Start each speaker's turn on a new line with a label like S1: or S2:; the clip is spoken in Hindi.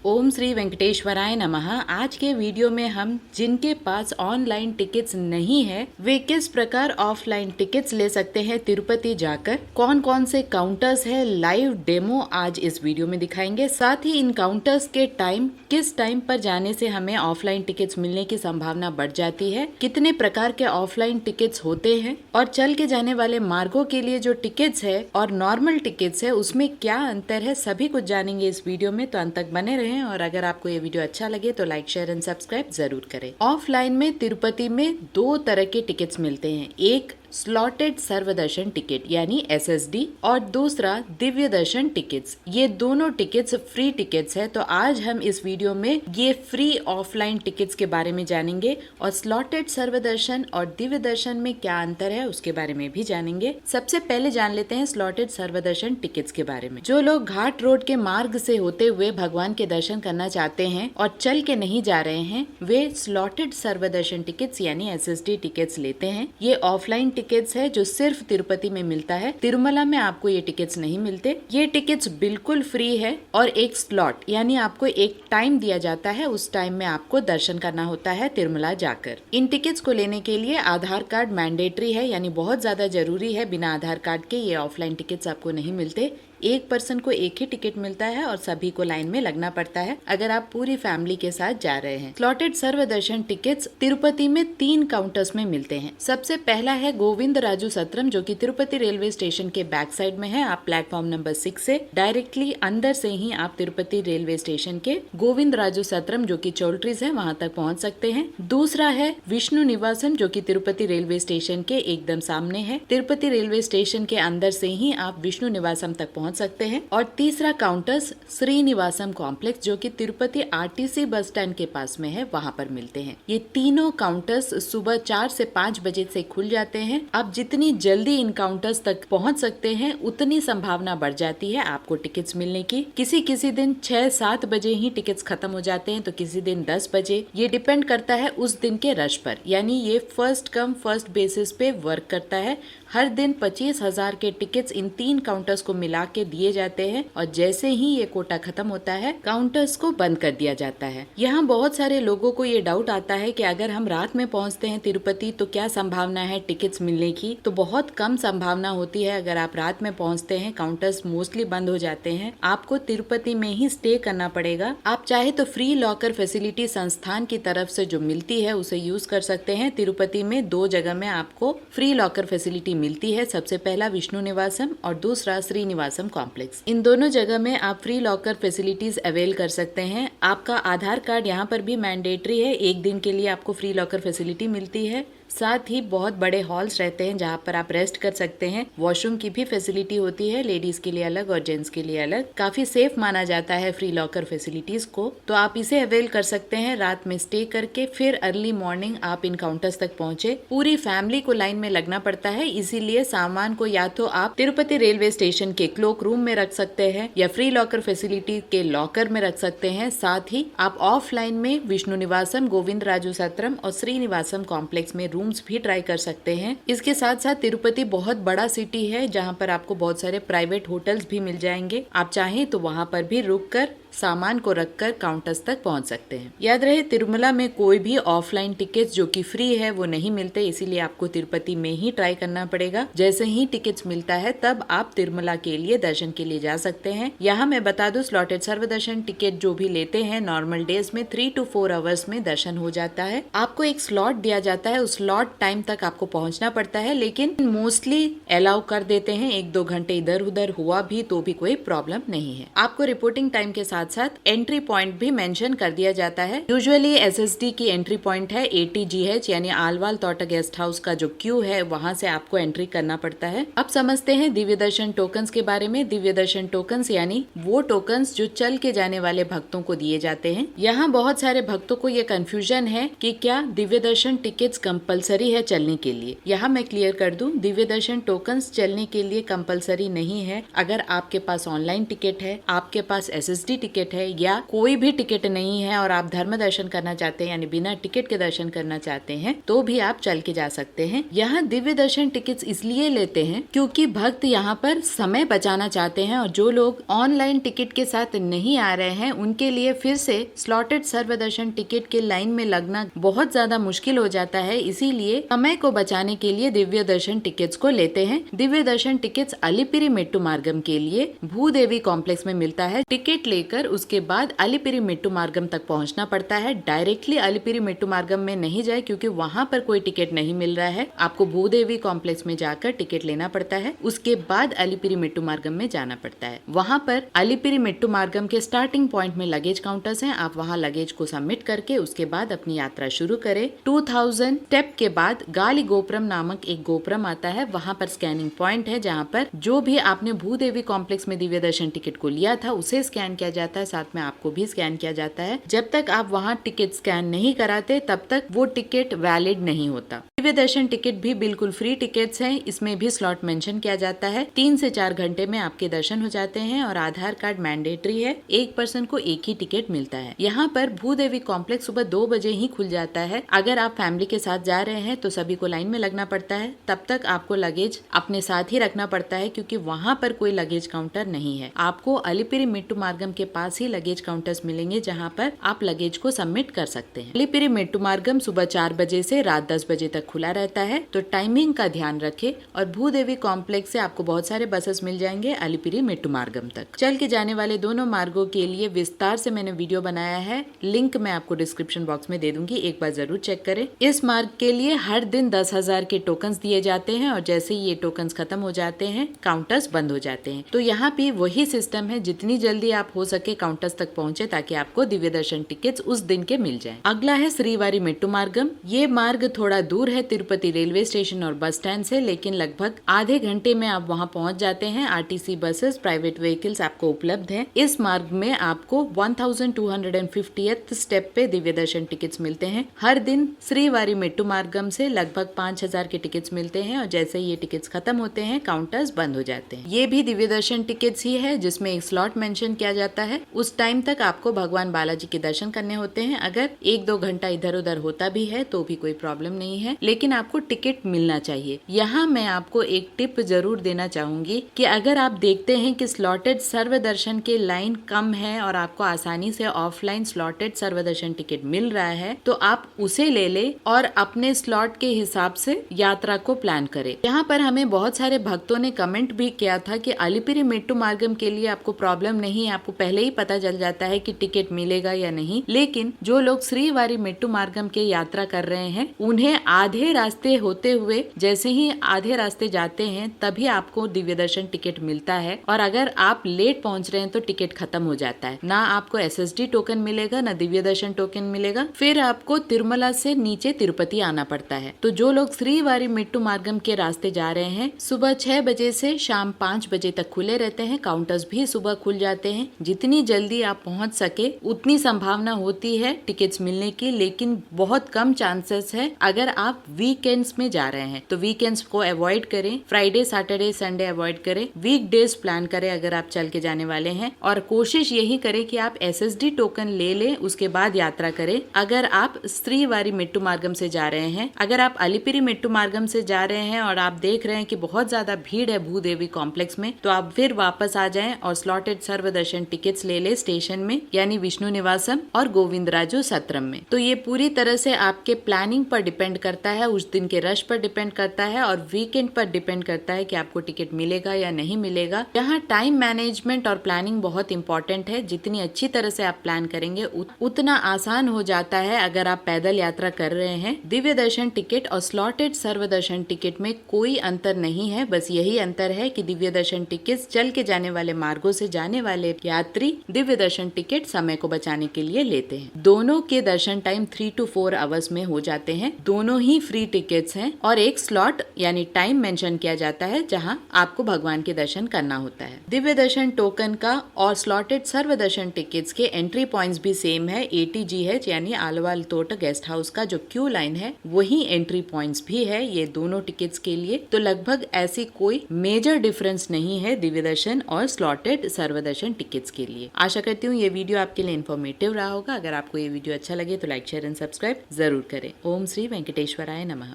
S1: ओम श्री वेंकटेश्वराय नमः। आज के वीडियो में हम जिनके पास ऑनलाइन टिकट्स नहीं है वे किस प्रकार ऑफलाइन टिकट्स ले सकते हैं तिरुपति जाकर, कौन कौन से काउंटर्स है, लाइव डेमो आज इस वीडियो में दिखाएंगे। साथ ही इन काउंटर्स के टाइम, किस टाइम पर जाने से हमें ऑफलाइन टिकट्स मिलने की संभावना बढ़ जाती है, कितने प्रकार के ऑफलाइन टिकट्स होते हैं और चल के जाने वाले मार्गों के लिए जो टिकट्स है और नॉर्मल टिकट्स है उसमें क्या अंतर है, सभी कुछ जानेंगे इस वीडियो में। तो अंत तक बने रहें और अगर आपको ये वीडियो अच्छा लगे तो लाइक, शेयर एंड सब्सक्राइब जरूर करें। ऑफलाइन में तिरुपति में दो तरह के टिकट्स मिलते हैं, एक स्लॉटेड सर्वदर्शन टिकट यानी एसएसडी और दूसरा दिव्य दर्शन टिकट्स। ये दोनों टिकट्स फ्री टिकट्स है। तो आज हम इस वीडियो में ये फ्री ऑफलाइन टिकट्स के बारे में जानेंगे और स्लॉटेड सर्वदर्शन और दिव्य दर्शन में क्या अंतर है उसके बारे में भी जानेंगे। सबसे पहले जान लेते हैं स्लॉटेड सर्वदर्शन टिकट्स के बारे में। जो लोग घाट रोड के मार्ग से होते हुए भगवान के दर्शन करना चाहते हैं और चल के नहीं जा रहे हैं वे स्लॉटेड सर्वदर्शन टिकट्स यानी एसएसडी टिकट्स लेते हैं। ये ऑफलाइन टिकट्स है जो सिर्फ तिरुपति में मिलता है, तिरुमला में आपको ये टिकट्स नहीं मिलते। ये टिकट्स बिल्कुल फ्री है और एक स्लॉट यानी आपको एक टाइम दिया जाता है, उस टाइम में आपको दर्शन करना होता है तिरुमला जाकर। इन टिकट्स को लेने के लिए आधार कार्ड मैंडेटरी है यानी बहुत ज्यादा जरूरी है। बिना आधार कार्ड के ये ऑफलाइन टिकट्स आपको नहीं मिलते। एक पर्सन को एक ही टिकट मिलता है और सभी को लाइन में लगना पड़ता है अगर आप पूरी फैमिली के साथ जा रहे हैं। स्लॉटेड सर्वदर्शन टिकट्स तिरुपति में 3 काउंटर्स में मिलते हैं। सबसे पहला है गोविंद राजू सत्रम जो कि तिरुपति रेलवे स्टेशन के बैक साइड में है। आप प्लेटफॉर्म नंबर 6 से डायरेक्टली अंदर से ही आप तिरुपति रेलवे स्टेशन के गोविंद राजू सत्रम जो कि चोल्ट्रीज है वहां तक पहुंच सकते हैं। दूसरा है विष्णु निवासम जो कि तिरुपति रेलवे स्टेशन के एकदम सामने है। तिरुपति रेलवे स्टेशन के अंदर से ही आप विष्णु निवासम तक पहुंच सकते हैं। और तीसरा काउंटर्स श्रीनिवासम कॉम्प्लेक्स जो कि तिरुपति आरटीसी बस स्टैंड के पास में है, वहां पर मिलते हैं। ये तीनों काउंटर्स सुबह 4 से 5 बजे से खुल जाते हैं। आप जितनी जल्दी इन काउंटर्स तक पहुंच सकते हैं उतनी संभावना बढ़ जाती है आपको टिकट्स मिलने की। किसी दिन 6-7 बजे ही टिकट्स खत्म हो जाते हैं तो किसी दिन 10 बजे। ये डिपेंड करता है उस दिन के रश पर, यानी ये फर्स्ट कम फर्स्ट बेसिस पे वर्क करता है। हर दिन 25,000 के टिकट्स इन 3 काउंटर्स को मिला के दिए जाते हैं और जैसे ही ये कोटा खत्म होता है काउंटर्स को बंद कर दिया जाता है। यहाँ बहुत सारे लोगों को ये डाउट आता है कि अगर हम रात में पहुँचते हैं तिरुपति तो क्या संभावना है टिकट्स मिलने की। तो बहुत कम संभावना होती है। अगर आप रात में पहुँचते हैं काउंटर्स मोस्टली बंद हो जाते हैं। आपको तिरुपति में ही स्टे करना पड़ेगा। आप चाहे तो फ्री लॉकर फैसिलिटी संस्थान की तरफ से जो मिलती है उसे यूज कर सकते हैं। तिरुपति में 2 जगह में आपको फ्री लॉकर फैसिलिटी मिलती है। सबसे पहला विष्णु निवासम और दूसरा श्रीनिवासम कॉम्प्लेक्स। इन दोनों जगह में आप फ्री लॉकर फैसिलिटीज अवेल कर सकते हैं। आपका आधार कार्ड यहाँ पर भी मैंडेटरी है। 1 दिन के लिए आपको फ्री लॉकर फैसिलिटी मिलती है। साथ ही बहुत बड़े हॉल्स रहते हैं जहाँ पर आप रेस्ट कर सकते हैं। वॉशरूम की भी फैसिलिटी होती है, लेडीज के लिए अलग और जेंट्स के लिए अलग। काफी सेफ माना जाता है फ्री लॉकर फैसिलिटीज को, तो आप इसे अवेल कर सकते हैं। रात में स्टे करके फिर अर्ली मॉर्निंग आप इन काउंटर्स तक पहुँचे। पूरी फैमिली को लाइन में लगना पड़ता है, इसीलिए सामान को या तो आप तिरुपति रेलवे स्टेशन के क्लोक रूम में रख सकते हैं या फ्री लॉकर फैसिलिटी के लॉकर में रख सकते हैं। साथ ही आप ऑफलाइन में विष्णु निवासम, गोविंद राजू सत्रम और श्रीनिवासम कॉम्प्लेक्स में रूम्स भी ट्राई कर सकते हैं। इसके साथ साथ तिरुपति बहुत बड़ा सिटी है जहां पर आपको बहुत सारे प्राइवेट होटल्स भी मिल जाएंगे। आप चाहें तो वहां पर भी रुककर सामान को रखकर काउंटर्स तक पहुंच सकते हैं। याद रहे तिरुमला में कोई भी ऑफलाइन टिकट्स जो कि फ्री है वो नहीं मिलते, इसीलिए आपको तिरुपति में ही ट्राई करना पड़ेगा। जैसे ही टिकट्स मिलता है तब आप तिरुमला के लिए दर्शन के लिए जा सकते हैं। यहाँ मैं बता दूं स्लॉटेड सर्वदर्शन टिकट जो भी लेते हैं नॉर्मल डेज में 3 to 4 आवर्स में दर्शन हो जाता है। आपको एक स्लॉट दिया जाता है, उस स्लॉट टाइम तक आपको पहुंचना पड़ता है, लेकिन मोस्टली अलाउ कर देते हैं। 1-2 घंटे इधर उधर हुआ भी तो भी कोई प्रॉब्लम नहीं है। आपको रिपोर्टिंग टाइम के साथ साथ एंट्री पॉइंट भी मेंशन कर दिया जाता है। यूजुअली एसएसडी की एंट्री पॉइंट है ATGH यानी आलवाल तोटा गेस्ट हाउस का जो क्यू है वहां से आपको एंट्री करना पड़ता है। अब समझते हैं दिव्य दर्शन टोकन्स के बारे में। दिव्य दर्शन टोकन्स यानी वो टोकन्स जो चल के जाने वाले भक्तों को दिए जाते हैं। यहाँ बहुत सारे भक्तों को ये कंफ्यूजन है कि क्या दिव्य दर्शन टिकट्स कंपलसरी है चलने के लिए। यहाँ मैं क्लियर कर दूं, दिव्य दर्शन टोकन्स चलने के लिए कंपलसरी नहीं है। अगर आपके पास ऑनलाइन टिकट है, आपके पास SSD टिकट टिकट है या कोई भी टिकट नहीं है और आप धर्म दर्शन करना चाहते हैं यानी बिना टिकट के दर्शन करना चाहते हैं तो भी आप चल के जा सकते हैं। यहाँ दिव्य दर्शन टिकट्स इसलिए लेते हैं क्योंकि भक्त यहाँ पर समय बचाना चाहते हैं और जो लोग ऑनलाइन टिकट के साथ नहीं आ रहे हैं उनके लिए फिर से स्लॉटेड सर्वदर्शन टिकट के लाइन में लगना बहुत ज्यादा मुश्किल हो जाता है। इसीलिए समय को बचाने के लिए दिव्य दर्शन टिकट्स को लेते हैं। दिव्य दर्शन टिकट्स अलिपिरी मेट्टू मार्गम के लिए भूदेवी कॉम्प्लेक्स में मिलता है। टिकट लेकर उसके बाद अलिपिरी मेट्टू मार्गम तक पहुंचना पड़ता है। डायरेक्टली अलिपिरी मेट्टू मार्गम में नहीं जाए क्योंकि वहाँ पर कोई टिकट नहीं मिल रहा है। आपको भूदेवी कॉम्प्लेक्स में जाकर टिकट लेना पड़ता है। उसके बाद अलिपिरी मेट्टू मार्गम में जाना पड़ता है। वहाँ पर अलिपिरी मेट्टू मार्गम के स्टार्टिंग पॉइंट में लगेज काउंटर्स हैं। आप वहाँ लगेज को सबमिट करके उसके बाद अपनी यात्रा शुरू करें। 2000 स्टेप के बाद गाली गोपुरम नामक एक गोपुरम आता है। वहाँ पर स्कैनिंग पॉइंट है जहाँ पर जो भी आपने भूदेवी कॉम्प्लेक्स में दिव्य दर्शन टिकट को लिया था उसे स्कैन किया जाता है, साथ में आपको भी स्कैन किया जाता है। जब तक आप वहाँ टिकट स्कैन नहीं कराते तब तक वो टिकट वैलिड नहीं होता। दिव्य दर्शन टिकट भी बिल्कुल फ्री टिकट्स हैं। इसमें भी स्लॉट मेंशन किया जाता है। 3 से 4 घंटे में आपके दर्शन हो जाते हैं और आधार कार्ड मैंडेटरी है। एक पर्सन को एक ही टिकट मिलता है। यहाँ पर भूदेवी कॉम्प्लेक्स सुबह 2 बजे ही खुल जाता है। अगर आप फैमिली के साथ जा रहे हैं तो सभी को लाइन में लगना पड़ता है। तब तक आपको लगेज अपने साथ ही रखना पड़ता है क्योंकि वहाँ पर कोई लगेज काउंटर नहीं है। आपको अलिपिरी मेट्टू मार्गम के पास ही लगेज काउंटर्स मिलेंगे जहाँ पर आप लगेज को सबमिट कर सकते हैं। अलिपिरी मेट्टू मार्गम सुबह 4 बजे से रात 10 बजे तक खुला रहता है, तो टाइमिंग का ध्यान रखें। और भूदेवी कॉम्प्लेक्स से आपको बहुत सारे बसेस मिल जाएंगे अलिपिरी मेट्टू मार्गम तक। चल के जाने वाले दोनों मार्गों के लिए विस्तार से मैंने वीडियो बनाया है, लिंक मैं आपको डिस्क्रिप्शन बॉक्स में दे दूंगी, एक बार जरूर चेक करें। इस मार्ग के लिए हर दिन 10,000 के टोकन्स दिए जाते हैं और जैसे ही ये टोकन्स खत्म हो जाते हैं काउंटर्स बंद हो जाते हैं। तो यहाँ भी वही सिस्टम है, जितनी जल्दी आप हो सके काउंटर्स तक पहुँचे ताकि आपको दिव्य दर्शन टिकट्स उस दिन के मिल जाए। अगला है श्रीवारी मेट्टू मार्गम। ये मार्ग थोड़ा दूर है तिरुपति रेलवे स्टेशन और बस स्टैंड से, लेकिन लगभग आधे घंटे में आप वहाँ पहुँच जाते हैं। आरटीसी बसेस, प्राइवेट व्हीकल्स आपको उपलब्ध है। इस मार्ग में आपको 1250th स्टेप पे दिव्य दर्शन टिकट्स मिलते हैं। हर दिन श्रीवारी मेट्टू मार्गम से लगभग 5000 के टिकट्स मिलते हैं और जैसे ये टिकट्स खत्म होते हैं काउंटर्स बंद हो जाते हैं। ये भी दिव्य दर्शन टिकट्स ही है जिसमें एक स्लॉट मेंशन किया जाता है। उस टाइम तक आपको भगवान बालाजी के दर्शन करने होते हैं। अगर 1-2 घंटा इधर उधर होता भी है तो भी कोई प्रॉब्लम नहीं है, लेकिन आपको टिकट मिलना चाहिए। यहाँ मैं आपको एक टिप जरूर देना चाहूंगी कि अगर आप देखते हैं कि स्लॉटेड सर्वदर्शन के लाइन कम है और आपको आसानी से ऑफलाइन स्लॉटेड सर्वदर्शन टिकट मिल रहा है तो आप उसे ले ले और अपने स्लॉट के हिसाब से यात्रा को प्लान करें। यहाँ पर हमें बहुत सारे भक्तों ने कमेंट भी किया था कि अलिपिरी मेट्टू मार्गम के लिए आपको प्रॉब्लम नहीं है, आपको पहले ही पता चल जाता है कि टिकट मिलेगा या नहीं। लेकिन जो लोग श्रीवारी मेट्टू मार्गम के यात्रा कर रहे हैं उन्हें आधे रास्ते होते हुए जैसे ही आधे रास्ते जाते हैं तभी आपको दिव्य दर्शन टिकट मिलता है और अगर आप लेट पहुंच रहे हैं तो टिकट खत्म हो जाता है। ना आपको SSD टोकन मिलेगा ना दिव्य दर्शन टोकन मिलेगा। फिर आपको तिरुमला से नीचे तिरुपति आना पड़ता है। तो जो लोग श्रीवारी मेट्टू मार्गम के रास्ते जा रहे हैं सुबह 6 बजे से शाम 5 बजे तक खुले रहते हैं। काउंटर्स भी सुबह खुल जाते हैं। जितनी जल्दी आप पहुंच सके उतनी संभावना होती है टिकट्स मिलने की, लेकिन बहुत कम चांसेस है अगर आप वीकेंड्स में जा रहे हैं। तो वीकेंड्स को अवॉइड करें, फ्राइडे सैटरडे संडे अवॉइड करें, वीकडेज प्लान करें अगर आप चल के जाने वाले हैं। और कोशिश यही करें कि आप SSD टोकन ले लें, उसके बाद यात्रा करें। अगर आप श्रीवारी मेट्टू मार्गम से जा रहे हैं, अगर आप अलिपिरी मेट्टू मार्गम से जा रहे हैं और आप देख रहे हैं कि बहुत ज्यादा भीड़ है भूदेवी कॉम्प्लेक्स में, तो आप फिर वापस आ जाएं और स्लॉटेड सर्वदर्शन टिकट्स ले ले स्टेशन में, यानी विष्णु निवासम और गोविंदराजू सत्रम में। तो ये पूरी तरह से आपके प्लानिंग पर डिपेंड करता है, उस दिन के रश पर डिपेंड करता है और वीकेंड पर डिपेंड करता है कि आपको टिकट मिलेगा या नहीं मिलेगा। यहाँ टाइम मैनेजमेंट और प्लानिंग बहुत इंपॉर्टेंट है। जितनी अच्छी तरह से आप प्लान करेंगे उतना आसान हो जाता है अगर आप पैदल यात्रा कर रहे हैं। दिव्य दर्शन टिकट और स्लॉटेड सर्वदर्शन टिकट में कोई अंतर नहीं है, बस यही अंतर है कि दिव्य दर्शन टिकट चल के जाने वाले मार्गों से जाने वाले यात्री दिव्य दर्शन टिकट समय को बचाने के लिए लेते हैं। दोनों के दर्शन टाइम 3 to 4 आवर्स में हो जाते हैं। दोनों ही फ्री टिकट्स हैं और एक स्लॉट यानी टाइम मेंशन किया जाता है जहां आपको भगवान के दर्शन करना होता है। दिव्य दर्शन टोकन का और स्लॉटेड सर्वदर्शन टिकट्स के एंट्री पॉइंट्स भी सेम है। ATGH यानी आलवाल तोट गेस्ट हाउस का जो क्यू लाइन है वही एंट्री पॉइंट्स भी है ये दोनों टिकट्स के लिए। तो लगभग ऐसी कोई मेजर डिफरेंस नहीं है दिव्य दर्शन और स्लॉटेड सर्वदर्शन टिकट्स के लिए। चाहिए। आशा करती हूँ ये वीडियो आपके लिए इन्फॉर्मेटिव रहा होगा। अगर आपको ये वीडियो अच्छा लगे तो लाइक, शेयर एंड सब्सक्राइब जरूर करें। ओम श्री वेंकटेश्वराय नमः।